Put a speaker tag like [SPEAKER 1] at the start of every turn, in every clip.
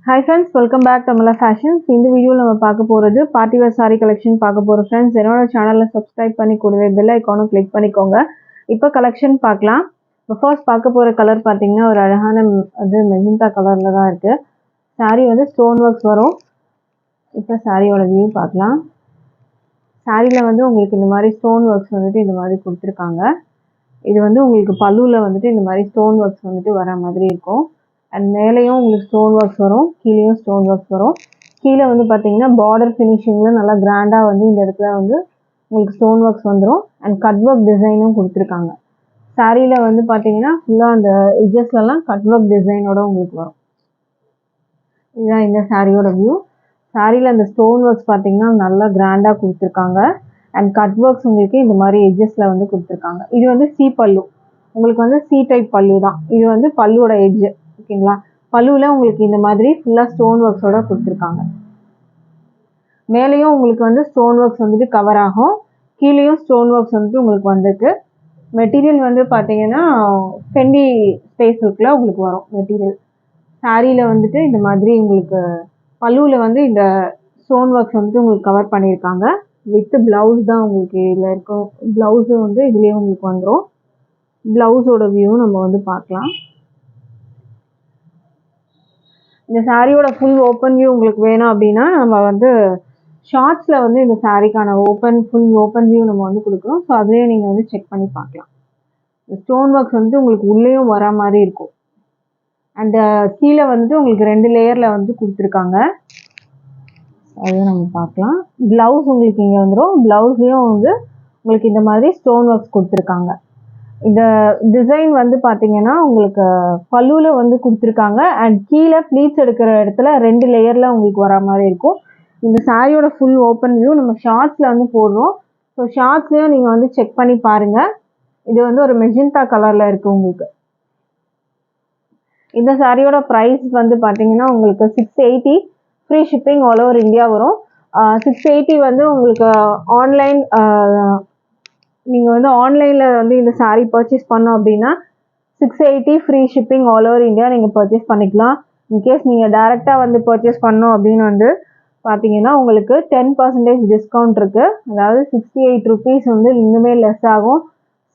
[SPEAKER 1] Hi friends, welcome back to Amala Fashions. இந்த வீடியோல நம்ம பார்க்க போறது பார்ட்டி வேர் saree collection பார்க்க போறோம் friends. என்னோட சேனலை subscribe பண்ணி கூடவே bell icon click பண்ணிக்கோங்க. இப்போ collection பார்க்கலாம். இப்போ first பார்க்க போற கலர் பாத்தீங்கன்னா ஒரு அழகான மெஜந்தா கலர்ல தான் இருக்கு. saree வந்து stone works வரும். இப்போ சாரியோட வியூ பார்க்கலாம். சாரில வந்து உங்களுக்கு இந்த மாதிரி ஸ்டோன் ஒர்க்ஸ் வந்துட்டு இந்த மாதிரி கொடுத்திருக்காங்க. இது வந்து உங்களுக்கு பல்லுல வந்துட்டு இந்த மாதிரி ஸ்டோன் ஒர்க்ஸ் வந்துட்டு வர மாதிரி இருக்கும். அண்ட் மேலேயும் உங்களுக்கு ஸ்டோன் ஒர்க்ஸ் வரும், கீழேயும் ஸ்டோன் ஒர்க்ஸ் வரும். கீழே வந்து பார்த்தீங்கன்னா பார்டர் ஃபினிஷிங்கில் நல்லா கிராண்டாக வந்து இந்த இடத்துல வந்து உங்களுக்கு ஸ்டோன் ஒர்க்ஸ் வந்துடும். அண்ட் கட் ஒர்க் டிசைனும் கொடுத்துருக்காங்க. சாரியில் வந்து பார்த்தீங்கன்னா ஃபுல்லாக அந்த எட்ஜஸ்லலாம் கட் ஒர்க் டிசைனோட உங்களுக்கு வரும். இதுதான் இந்த சாரியோட வியூ. சாரியில் அந்த ஸ்டோன் ஒர்க்ஸ் பார்த்தீங்கன்னா நல்லா கிராண்டாக கொடுத்துருக்காங்க. அண்ட் கட் ஒர்க்ஸ் உங்களுக்கு இந்த மாதிரி எட்ஜஸில் வந்து கொடுத்துருக்காங்க. இது வந்து சி பல்லு, உங்களுக்கு வந்து சி டைப் பல்லு தான். இது வந்து பல்லுவோட எட்ஜு, ஓகேங்களா. பல்லுவில் உங்களுக்கு இந்த மாதிரி ஃபுல்லாக ஸ்டோன் ஒர்க்ஸோட கொடுத்துருக்காங்க. மேலேயும் உங்களுக்கு வந்து ஸ்டோன் ஒர்க்ஸ் வந்துட்டு கவர் ஆகும், கீழேயும் ஸ்டோன் ஒர்க்ஸ் வந்துட்டு உங்களுக்கு வந்திருக்கு. மெட்டீரியல் வந்து பார்த்தீங்கன்னா ஃபெண்டி ஸ்பேஸ் இருக்குல்ல உங்களுக்கு வரும் மெட்டீரியல். சாரியில் வந்துட்டு இந்த மாதிரி உங்களுக்கு பல்லுவில் வந்து இந்த ஸ்டோன் ஒர்க்ஸ் வந்துட்டு உங்களுக்கு கவர் பண்ணியிருக்காங்க. வித் பிளவுஸ் தான் உங்களுக்கு இதில் இருக்கும். பிளவுஸு வந்து இதுலேயே உங்களுக்கு வந்துடும். பிளவுஸோட வியூ நம்ம வந்து பார்க்கலாம். இந்த சாரியோட ஃபுல் ஓப்பன் வியூ உங்களுக்கு வேணும் அப்படின்னா நம்ம வந்து ஷார்ட்ஸில் வந்து இந்த சாரிக்கான ஃபுல் ஓப்பன் வியூ நம்ம வந்து கொடுக்குறோம். ஸோ அதுலேயே நீங்கள் வந்து செக் பண்ணி பார்க்கலாம். ஸ்டோன் ஒர்க்ஸ் வந்து உங்களுக்கு உள்ளேயும் வர மாதிரி இருக்கும். அண்ட் கீழே வந்து உங்களுக்கு 2 லேயரில் வந்து கொடுத்துருக்காங்க. அதையும் நம்ம பார்க்கலாம். ப்ளவுஸ் உங்களுக்கு இங்கே வந்துடும். ப்ளவுஸ்லேயும் வந்து உங்களுக்கு இந்த மாதிரி ஸ்டோன் ஒர்க்ஸ் கொடுத்துருக்காங்க. இந்த டிசைன் வந்து பார்த்தீங்கன்னா உங்களுக்கு பல்லுவில் வந்து கொடுத்துருக்காங்க. அண்ட் கீழே ப்ளீட்ஸ் எடுக்கிற இடத்துல 2 லேயரில் உங்களுக்கு வர மாதிரி இருக்கும். இந்த சாரியோட ஃபுல் ஓப்பன் வியூ நம்ம ஷார்ட்ஸில் வந்து போடுறோம். ஸோ ஷார்ட்ஸ்லேயும் நீங்கள் வந்து செக் பண்ணி பாருங்கள். இது வந்து ஒரு மெஜந்தா கலரில் இருக்குது உங்களுக்கு. இந்த சாரியோட ப்ரைஸ் வந்து பார்த்தீங்கன்னா உங்களுக்கு 680, free shipping all over India வரும். 680 வந்து உங்களுக்கு ஆன்லைன், நீங்கள் வந்து ஆன்லைனில் வந்து இந்த சாரீ பர்ச்சேஸ் பண்ணோம் அப்படின்னா 680 free shipping all over India நீங்கள் பர்ச்சேஸ் பண்ணிக்கலாம். இன்கேஸ் நீங்கள் டேரெக்டாக வந்து பர்ச்சேஸ் பண்ணோம் அப்படின்னு வந்து பார்த்தீங்கன்னா உங்களுக்கு 10% டிஸ்கவுண்ட் இருக்குது. அதாவது 68 ருபீஸ் வந்து இன்னுமே லெஸ் ஆகும்.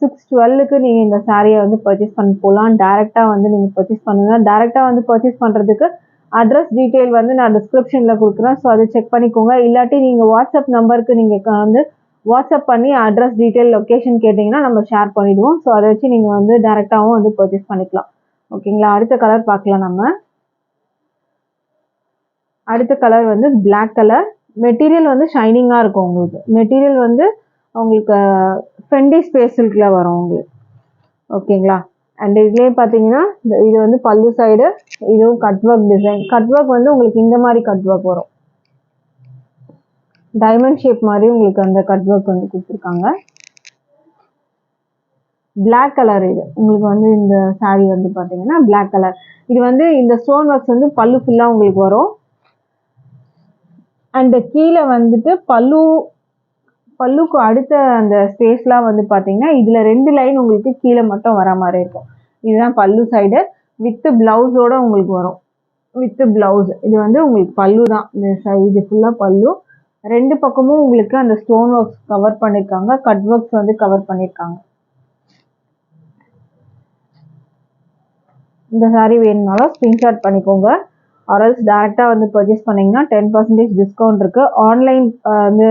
[SPEAKER 1] 612க்கு நீங்கள் இந்த சாரியை வந்து பர்ச்சேஸ் பண்ணி போகலாம். டேரெக்டாக வந்து நீங்கள் பர்ச்சேஸ் பண்ணுங்கள். டேரெக்டாக வந்து பர்ச்சேஸ் பண்ணுறதுக்கு அட்ரஸ் டீட்டெயில் வந்து நான் டிஸ்கிரிப்ஷனில் கொடுக்குறேன். ஸோ அதை செக் பண்ணிக்கோங்க. இல்லாட்டி நீங்கள் வாட்ஸ்அப் நம்பருக்கு நீங்கள் வந்து வாட்ஸ்அப் பண்ணி அட்ரஸ் டீட்டெயில் லொக்கேஷன் கேட்டிங்கன்னா நம்ம ஷேர் பண்ணிவிடுவோம். ஸோ அதை வச்சு நீங்கள் வந்து டேரெக்டாகவும் வந்து பர்ச்சேஸ் பண்ணிக்கலாம், ஓகேங்களா. அடுத்த கலர் பார்க்கலாம். நம்ம அடுத்த கலர் வந்து பிளாக் கலர். மெட்டீரியல் வந்து ஷைனிங்காக இருக்கும் உங்களுக்கு. மெட்டீரியல் வந்து உங்களுக்கு ஃபெண்டி ஸ்பேஸ் சில்கில் வரும் உங்களுக்கு, ஓகேங்களா. அண்ட் இதுலேயே பார்த்தீங்கன்னா இது வந்து பல்லு சைடு, இதுவும் cut work design. Cut work வந்து உங்களுக்கு இந்த மாதிரி கட் ஒர்க் வரும், டைமண்ட் ஷேப் மாதிரி உங்களுக்கு அந்த கட் ஒர்க் வந்து கொடுத்துருக்காங்க. பிளாக் கலர் இது உங்களுக்கு வந்து இந்த சாரீ வந்து பார்த்தீங்கன்னா பிளாக் கலர். இது வந்து இந்த ஸ்டோன் ஒர்க்ஸ் வந்து பல்லு ஃபுல்லாக உங்களுக்கு வரும். அண்ட் கீழே வந்துட்டு பல்லுக்கு அடுத்த அந்த ஸ்பேஸ்லாம் வந்து பார்த்தீங்கன்னா இதில் 2 லைன் உங்களுக்கு கீழே மட்டும் வர மாதிரி இருக்கும். இதுதான் பல்லு சைடு. வித்து பிளவுஸோட உங்களுக்கு வரும். வித்து பிளவுஸ் இது வந்து உங்களுக்கு பல்லு தான். இந்த சைடு ஃபுல்லாக பல்லு. 2 பக்கமும் உங்களுக்கு அந்த ஸ்டோன் ஒர்க்ஸ் கவர் பண்ணியிருக்காங்க, கட் ஒர்க்ஸ் வந்து கவர் பண்ணியிருக்காங்க. இந்த சாரீ வேணும்னாலும் ஸ்க்ரீன்ஷாட் பண்ணிக்கோங்க. ஆர்எல்ஸ் டேரெக்டாக வந்து பர்ச்சேஸ் பண்ணிங்கன்னா 10% டிஸ்கவுண்ட் இருக்குது. ஆன்லைன் வந்து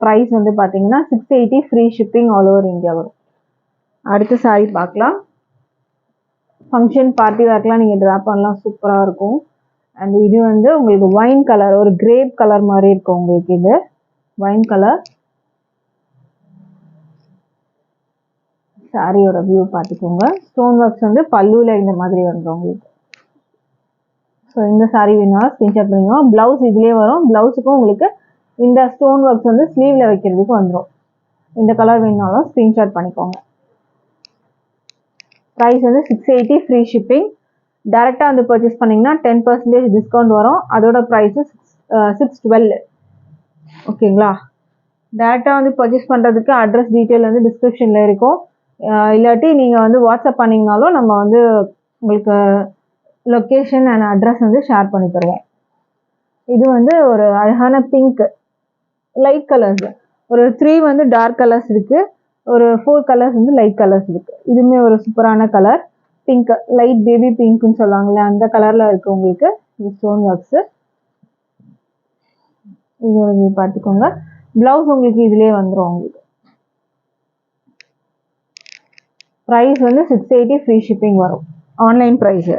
[SPEAKER 1] ப்ரைஸ் வந்து பார்த்தீங்கன்னா 680 free shipping all over India வரும். அடுத்த சாரீ பார்க்கலாம். ஃபங்க்ஷன் பார்ட்டி வேர்க்கெலாம் நீங்கள் ட்ரா பண்ணலாம், சூப்பராக இருக்கும். அண்ட் இது வந்து உங்களுக்கு ஒயின் கலர், ஒரு கிரேப் கலர் மாதிரி இருக்கும் உங்களுக்கு. இது ஒயின் கலர். சாரியோட வியூ பார்த்துக்கோங்க. ஸ்டோன் ஒர்க்ஸ் வந்து பல்லுவில் இந்த மாதிரி வந்துடும் உங்களுக்கு. ஸோ இந்த சாரீ வேணாலும் ஸ்க்ரீன்ஷாட் பண்ணிக்கோங்க. ப்ளவுஸ் இதுலேயே வரும். ப்ளவுஸுக்கும் உங்களுக்கு இந்த ஸ்டோன் ஒர்க்ஸ் வந்து ஸ்லீவில் வைக்கிறதுக்கு வந்துடும். இந்த கலர் வேணுனாலும் ஸ்க்ரீன்ஷாட் பண்ணிக்கோங்க. ப்ரைஸ் வந்து 680 ஃப்ரீ ஷிப்பிங். டேரெக்டாக வந்து பர்ச்சேஸ் பண்ணிங்கன்னா 10% டிஸ்கவுண்ட் வரும். அதோட ப்ரைஸு 612, ஓகேங்களா. டேரெக்டாக வந்து பர்ச்சேஸ் பண்ணுறதுக்கு அட்ரஸ் டீட்டெயில் வந்து டிஸ்கிரிப்ஷனில் இருக்கும். இல்லாட்டி நீங்கள் வந்து வாட்ஸ்அப் பண்ணிங்கனாலும் நம்ம வந்து உங்களுக்கு லொக்கேஷன் அண்ட் அட்ரஸ் வந்து ஷேர் பண்ணி தருவோம். இது வந்து ஒரு அழகான பிங்க் லைட் கலர்ஸ். ஒரு 3 வந்து டார்க் கலர்ஸ் இருக்கு, ஒரு 4 கலர்ஸ் வந்து லைட் கலர்ஸ் இருக்கு. இதுவுமே ஒரு சூப்பரான கலர். பிங்க், லைட் பேபி பிங்க்னு சொல்லுவாங்கல்ல, அந்த கலர்ல இருக்கு உங்களுக்கு. இது ஸ்டோன் ஒர்க்ஸ். இது பார்த்துக்கோங்க. பிளவுஸ் உங்களுக்கு இதுலயே வந்துடும். உங்களுக்கு ப்ரைஸ் வந்து 680 ஃப்ரீ ஷிப்பிங் வரும். Online price.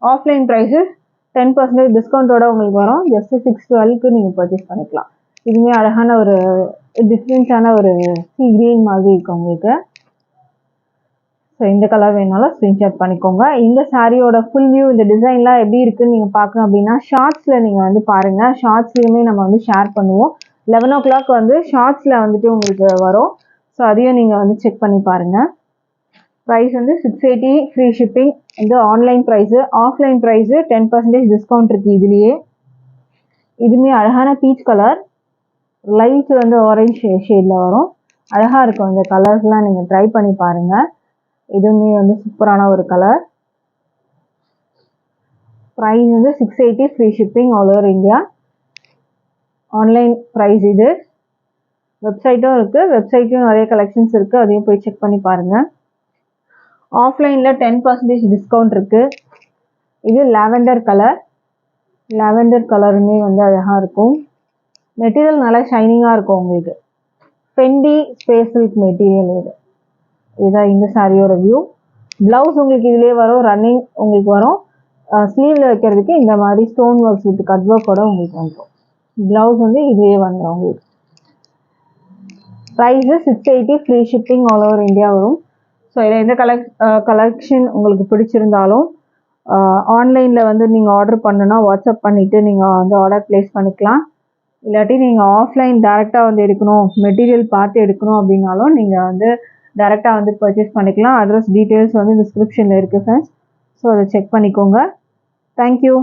[SPEAKER 1] ஆஃப்லைன் ப்ரைஸு 10% டிஸ்கவுண்ட்டோட உங்களுக்கு வரும். ஜஸ்ட் 612க்கு நீங்கள் பர்ச்சேஸ் பண்ணிக்கலாம். இதுவுமே அழகான ஒரு டிஃப்ரெண்ட்டான ஒரு சீ கிரீன் மாதிரி இருக்கு உங்களுக்கு. ஸோ இந்த கலர் வேணாலும் ஸ்க்ரீன்ஷாட் பண்ணிக்கோங்க. இந்த சாரியோட ஃபுல் வியூ, இந்த டிசைன்லாம் எப்படி இருக்குன்னு நீங்கள் பார்க்கணும் அப்படின்னா ஷார்ட்ஸில் நீங்கள் வந்து பாருங்கள். ஷார்ட்ஸ்லேயுமே நம்ம வந்து ஷேர் பண்ணுவோம். 11 o'clock வந்து ஷார்ட்ஸில் வந்துட்டு உங்களுக்கு வரும். ஸோ அதையும் நீங்கள் வந்து செக் பண்ணி பாருங்கள். ப்ரைஸ் வந்து 680 ஃப்ரீ ஷிப்பிங். இது online price. Offline price 10% discount இருக்குது இதுலேயே. இதுவுமே அழகான பீச் கலர், லைட் வந்து ஆரஞ்சு ஷேடில் வரும். அழகாக இருக்கும். இந்த கலர்ஸ்லாம் நீங்கள் ட்ரை பண்ணி பாருங்கள். இதுவுமே வந்து சூப்பரான ஒரு கலர். ப்ரைஸ் வந்து 680 free shipping all over India. Online price இது. வெப்சைட்டும் இருக்குது. வெப்சைட்லையும் நிறைய கலெக்ஷன்ஸ் இருக்குது, அதையும் போய் செக் பண்ணி பாருங்கள். ஆஃப்லைனில் 10% டிஸ்கவுண்ட் இருக்குது. இது லாவெண்டர் கலர். லாவெண்டர் கலருமே வந்து அழகாக இருக்கும். மெட்டீரியல் நல்லா ஷைனிங்காக இருக்கும் உங்களுக்கு. ஃபெண்டி ஸ்பேஸ் சில்க் மெட்டீரியல் இது. இதுதான் இந்த சாரியோட வியூ. ப்ளவுஸ் உங்களுக்கு இதுலேயே வரும். ரன்னிங் உங்களுக்கு வரும். ஸ்லீவில் வைக்கிறதுக்கு இந்த மாதிரி ஸ்டோன் ஒர்க்ஸ் வித் கட் ஒர்க்கோட உங்களுக்கு வந்துடும். ப்ளவுஸ் வந்து இதுலேயே வந்துடும் உங்களுக்கு. Price 680 free shipping all over India வரும். ஸோ இதில் எந்த கலெக்ஷன் உங்களுக்கு பிடிச்சிருந்தாலும் ஆன்லைனில் வந்து நீங்கள் ஆர்டர் பண்ணுன்னா வாட்ஸ்அப் பண்ணிவிட்டு நீங்கள் வந்து ஆர்டர் ப்ளேஸ் பண்ணிக்கலாம். இல்லாட்டி நீங்கள் ஆஃப்லைன் டேரெக்டாக வந்து எடுக்கணும், மெட்டீரியல் பார்த்து எடுக்கணும் அப்படின்னாலும் நீங்கள் வந்து டேரெக்டாக வந்து பர்ச்சேஸ் பண்ணிக்கலாம். அட்ரஸ் டீட்டெயில்ஸ் வந்து டிஸ்கிரிப்ஷனில் இருக்குது ஃப்ரெண்ட்ஸ். ஸோ அதை செக் பண்ணிக்கோங்க. தேங்க்யூ.